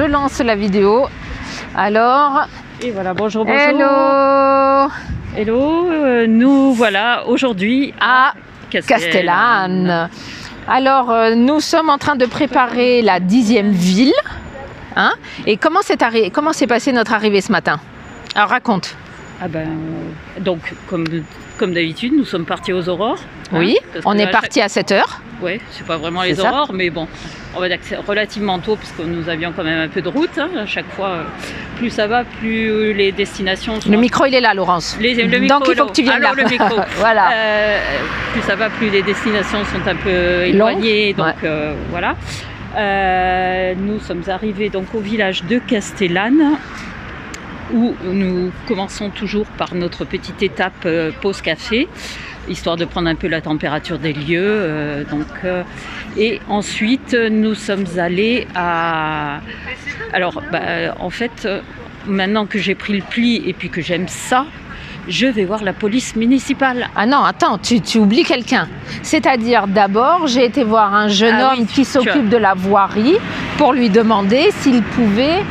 lance la vidéo. Alors, et voilà, bonjour, bonjour. Hello. Hello, nous voilà aujourd'hui à Castellane. Alors, nous sommes en train de préparer la 10e ville. Hein? Et comment s'est passée notre arrivée ce matin? Alors, raconte. Ah ben, donc, comme d'habitude, nous sommes partis aux aurores. Oui, on est parti à 7 h. Oui, c'est pas vraiment les aurores, mais bon, on va dire que c'est relativement tôt, puisque nous avions quand même un peu de route. Hein. À chaque fois, plus ça va, plus les destinations sont... Le micro, il est là, Laurence. Le micro, donc, il faut que tu viennes là. Alors, le micro. Voilà. Plus ça va, plus les destinations sont un peu éloignées. Donc, voilà. Nous sommes arrivés donc, au village de Castellane, où nous commençons toujours par notre petite étape pause café, histoire de prendre un peu la température des lieux. Et ensuite, nous sommes allés à... Alors, en fait, maintenant que j'ai pris le pli et puis que j'aime ça, je vais voir la police municipale. Ah non, attends, tu oublies quelqu'un. C'est-à-dire, d'abord, j'ai été voir un jeune homme qui s'occupe de la voirie pour lui demander s'il pouvait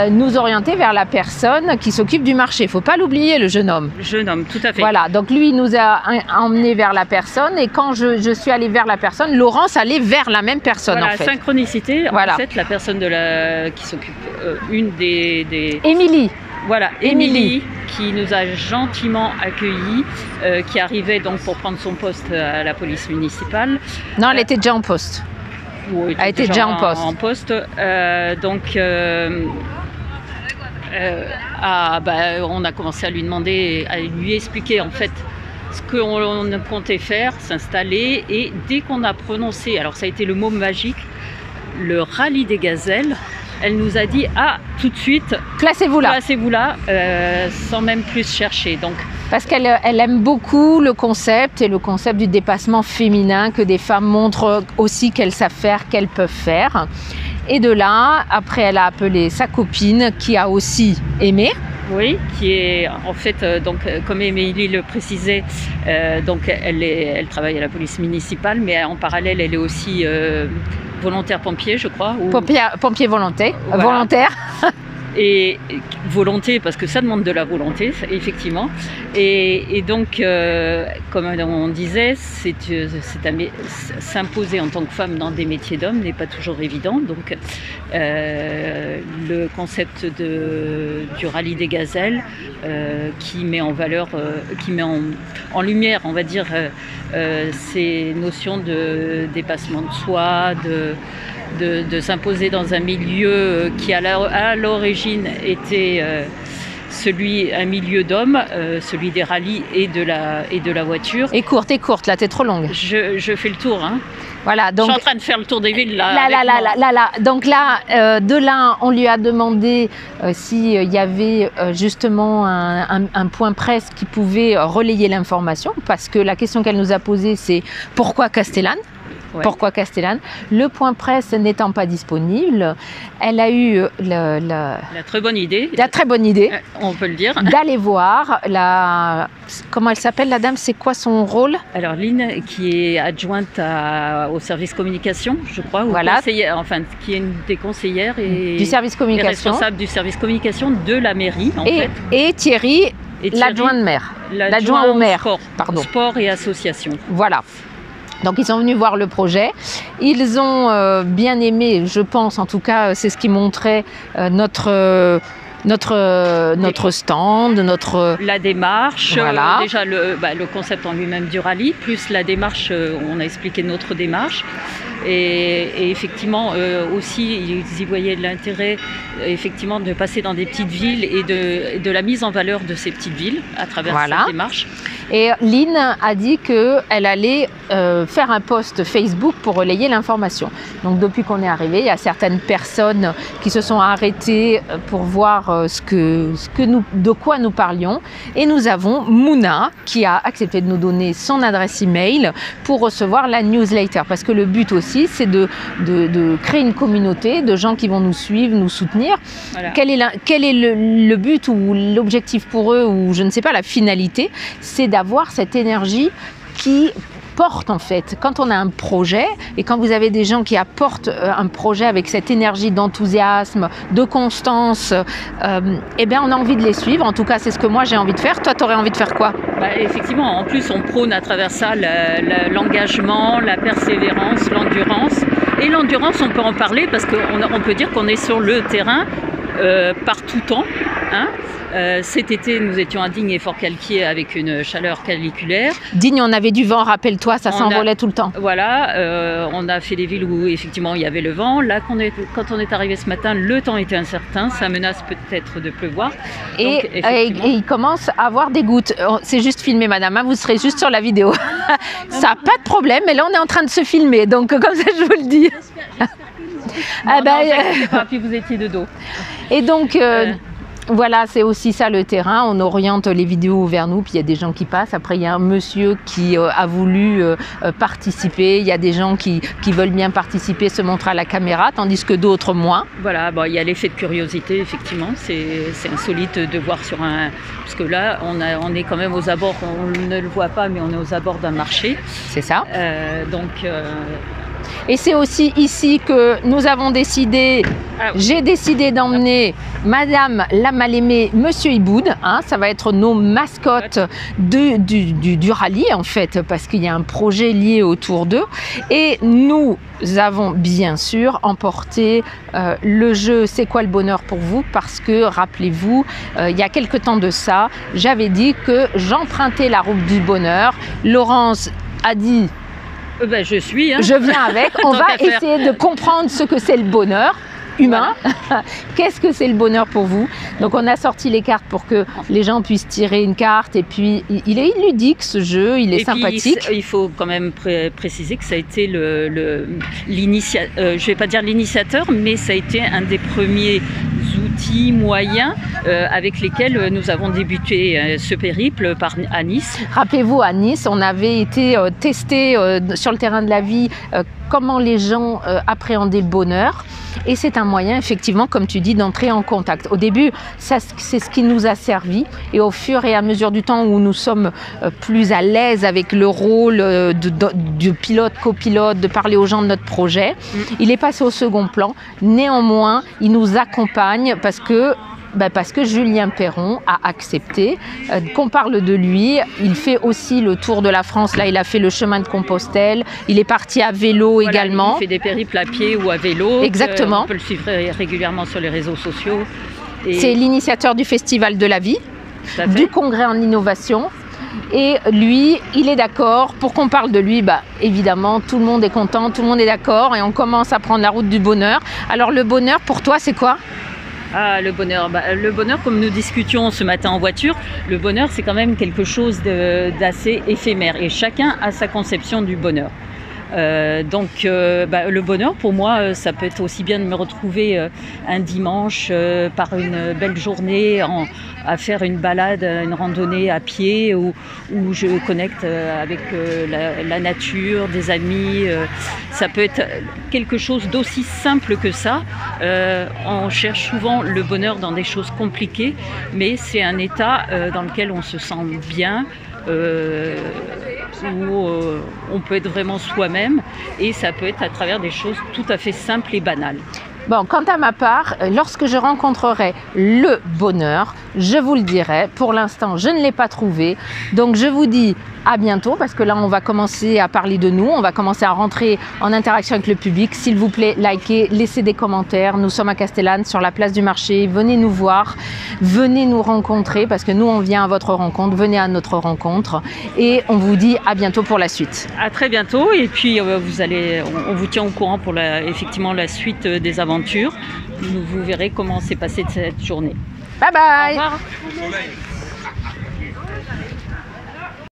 nous orienter vers la personne qui s'occupe du marché. Il ne faut pas l'oublier, le jeune homme. Le jeune homme, tout à fait. Voilà, donc lui, il nous a emmenés vers la personne et quand je suis allée vers la personne, Laurence allait vers la même personne, voilà, en fait. Synchronicité. Voilà. En fait, la personne qui s'occupe, une des... Émilie. Voilà, Émilie, qui nous a gentiment accueillis, qui arrivait donc pour prendre son poste à la police municipale. Non, elle était déjà en poste. Oui, elle était déjà en poste. On a commencé à lui demander, à lui expliquer en fait ce qu'on comptait faire, s'installer, et dès qu'on a prononcé, alors ça a été le mot magique, le rallye des gazelles, elle nous a dit tout de suite, placez-vous là, sans même plus chercher. Donc, parce qu'elle aime beaucoup le concept et le concept du dépassement féminin, que des femmes montrent aussi qu'elles savent faire, qu'elles peuvent faire. Et de là, après, elle a appelé sa copine qui a aussi aimé. Oui, qui est en fait, comme Émilie le précisait, elle travaille à la police municipale, mais en parallèle, elle est aussi volontaire pompier, je crois. Pompier volontaire. Voilà. Volontaire. Et volonté, parce que ça demande de la volonté, effectivement. Et donc, comme on disait, s'imposer en tant que femme dans des métiers d'hommes n'est pas toujours évident. Donc, le concept du rallye des gazelles, qui met en valeur, qui met en lumière, on va dire, ces notions de dépassement de soi, de s'imposer dans un milieu qui à l'origine était un milieu d'hommes, celui des rallyes et de la voiture. Et courte, là t'es trop longue. Je fais le tour, hein. Voilà, donc, je suis en train de faire le tour des villes là. Donc là, de là, on lui a demandé s'il y avait justement un point presse qui pouvait relayer l'information, parce que la question qu'elle nous a posée, c'est pourquoi Castellane ? Ouais. Pourquoi Castellane? Le point presse n'étant pas disponible, elle a eu la très bonne idée, on peut le dire, d'aller voir comment elle s'appelle la dame, c'est quoi son rôle? Alors Lynn, qui est adjointe au service communication, je crois, voilà. Qui est une des conseillères du service communication, responsable du service communication de la mairie et Thierry, l'adjoint de maire, l'adjoint au maire, sport et association. Voilà. Donc ils sont venus voir le projet, ils ont bien aimé, je pense, en tout cas c'est ce qui montrait notre stand, la démarche, voilà. Déjà le concept en lui-même du rallye, plus la démarche, on a expliqué notre démarche. Et effectivement, aussi, ils y voyaient l'intérêt effectivement de passer dans des petites villes et de la mise en valeur de ces petites villes à travers cette démarche. Et Lynn a dit qu'elle allait faire un post Facebook pour relayer l'information. Donc depuis qu'on est arrivé, il y a certaines personnes qui se sont arrêtées pour voir de quoi nous parlions. Et nous avons Mouna qui a accepté de nous donner son adresse email pour recevoir la newsletter. Parce que le but aussi, c'est de créer une communauté de gens qui vont nous suivre, nous soutenir. Voilà. Quel est le but ou l'objectif pour eux, ou je ne sais pas, la finalité, c'est d'avoir cette énergie qui apporte en fait. Quand on a un projet et quand vous avez des gens qui apportent un projet avec cette énergie d'enthousiasme, de constance, eh bien on a envie de les suivre. En tout cas, c'est ce que moi j'ai envie de faire. Toi, tu aurais envie de faire quoi? Effectivement, en plus on prône à travers ça l'engagement, la persévérance, l'endurance. Et l'endurance, on peut en parler parce qu'on peut dire qu'on est sur le terrain par tout temps. Hein. Cet été, nous étions à Digne et Fort-Calquier avec une chaleur caniculaire. Digne, on avait du vent, rappelle-toi, ça s'envolait tout le temps. Voilà, on a fait des villes où effectivement il y avait le vent. Là, quand on est arrivé ce matin, le temps était incertain, ça menace peut-être de pleuvoir. Et il commence à avoir des gouttes. C'est juste filmé, madame, hein, vous serez juste sur la vidéo. Ça n'a pas de problème, mais là on est en train de se filmer, donc comme ça je vous le dis. Puis vous étiez de dos. Et donc... voilà, c'est aussi ça le terrain, on oriente les vidéos vers nous, puis il y a des gens qui passent. Après, il y a un monsieur qui a voulu participer, il y a des gens qui veulent bien participer, se montrer à la caméra, tandis que d'autres moins. Voilà, bon, il y a l'effet de curiosité, effectivement, c'est insolite de voir sur un... Parce que là, on est quand même aux abords, on ne le voit pas, mais on est aux abords d'un marché. C'est ça. Donc... Et c'est aussi ici que nous avons décidé, j'ai décidé d'emmener Madame la Mal-Aimée, Monsieur Iboud, hein, ça va être nos mascottes du rallye en fait, parce qu'il y a un projet lié autour d'eux. Et nous avons bien sûr emporté le jeu C'est quoi le bonheur pour vous, parce que rappelez-vous, il y a quelque temps de ça, j'avais dit que j'empruntais la route du bonheur. Laurence a dit... je suis. Hein. Je viens avec. On va essayer de comprendre ce que c'est le bonheur humain. Voilà. Qu'est-ce que c'est le bonheur pour vous? Donc on a sorti les cartes pour que les gens puissent tirer une carte. Et puis il est ludique ce jeu, il est sympathique. Puis, il faut quand même préciser que ça a été je vais pas dire l'initiateur, mais ça a été un des premiers outils moyens avec lesquels nous avons débuté ce périple à Nice. Rappelez-vous, à Nice, on avait été testé sur le terrain de la vie comment les gens appréhendaient le bonheur. Et c'est un moyen, effectivement, comme tu dis, d'entrer en contact. Au début, c'est ce qui nous a servi. Et au fur et à mesure du temps où nous sommes plus à l'aise avec le rôle du pilote, copilote, de parler aux gens de notre projet, il est passé au second plan. Néanmoins, il nous accompagne parce que Julien Perron a accepté qu'on parle de lui. Il fait aussi le tour de la France. Là, il a fait le chemin de Compostelle. Il est parti à vélo également. Il fait des périples à pied ou à vélo. Exactement. On peut le suivre régulièrement sur les réseaux sociaux. C'est l'initiateur du Festival de la vie, du Congrès en innovation. Et lui, il est d'accord pour qu'on parle de lui. Évidemment, tout le monde est content, tout le monde est d'accord. Et on commence à prendre la route du bonheur. Alors, le bonheur, pour toi, c'est quoi ? Le bonheur. Le bonheur, comme nous discutions ce matin en voiture, le bonheur, c'est quand même quelque chose d'assez éphémère. Et chacun a sa conception du bonheur. Le bonheur, pour moi, ça peut être aussi bien de me retrouver un dimanche par une belle journée à faire une balade, une randonnée à pied où je connecte avec la nature, des amis. Ça peut être quelque chose d'aussi simple que ça. On cherche souvent le bonheur dans des choses compliquées, mais c'est un état dans lequel on se sent bien. Où on peut être vraiment soi-même et ça peut être à travers des choses tout à fait simples et banales. Bon, quant à ma part, lorsque je rencontrerai le bonheur, je vous le dirai. Pour l'instant, je ne l'ai pas trouvé. Donc, je vous dis à bientôt parce que là, on va commencer à parler de nous. On va commencer à rentrer en interaction avec le public. S'il vous plaît, likez, laissez des commentaires. Nous sommes à Castellane, sur la place du marché. Venez nous voir, venez nous rencontrer parce que nous, on vient à votre rencontre. Venez à notre rencontre et on vous dit à bientôt pour la suite. À très bientôt et puis on vous tient au courant pour effectivement la suite des aventures. Vous verrez comment s'est passée cette journée. Bye bye. Au revoir.